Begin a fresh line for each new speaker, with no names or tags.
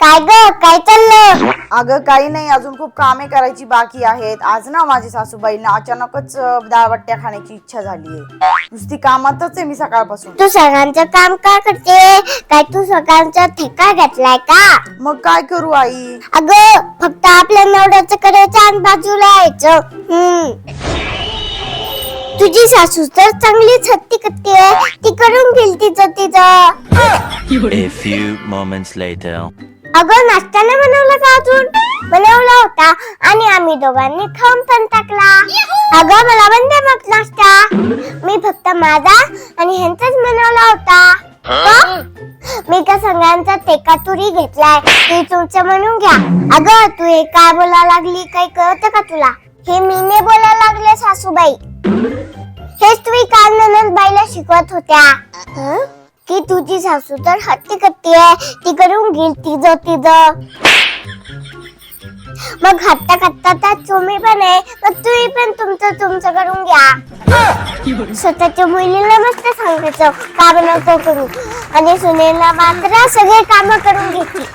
काय ग, काय चाललं?
अगं काही नाही, अजून खूप कामे करायची बाकी आहेत. आज ना माझी सासूबाईंना अचानकच डाळबट्ट्या खाण्याची इच्छा झालीये. नुसती कामातच आहे मी सकाळपासून.
तू सगळ्यांचं काम का करते? काय तू सगळ्यांचा ठेका घेतलाय का?
मग काय करू आई?
अगं फक्त आपल्या नवऱ्याचं करायचं आणि बाजूला यायचं. तुझी सासू तर चांगलीच हत्ती कत्ती आहे, ती करून घेईल तिचं.
A few moments later.
अगं नाश्ता नाही बनवला का अजून? बनवला होता आणि आम्ही दोघांनी खाऊन पण टाकला. अगं मला पण दे मग नाश्ता. मी फक्त माझा आणि ह्यांचाच बनवला होता. का? मी का सगळ्यांचा टेकाटुरी घेतलाय, ती तुमचं म्हणून घ्या. अगं तू हे काय बोलायला लागली, काही कळतं का तुला? हे मी नाही बोलायला लागले सासूबाई, हेच तुम्ही काल ननंदबाईला शिकवत होत्या की तुझी सासू तर हत्ती कत्ती आहे, ती करून घेईल तिचं. मग हत्ता कत्ता तर तुम्ही पण आहे, मग तुम्ही पण तुमचं करून घ्या. स्वतःच्या मुलीला मस्त सांगायचं का बनवतो करू, आणि सुनेला मात्र सगळे काम करून घेतली.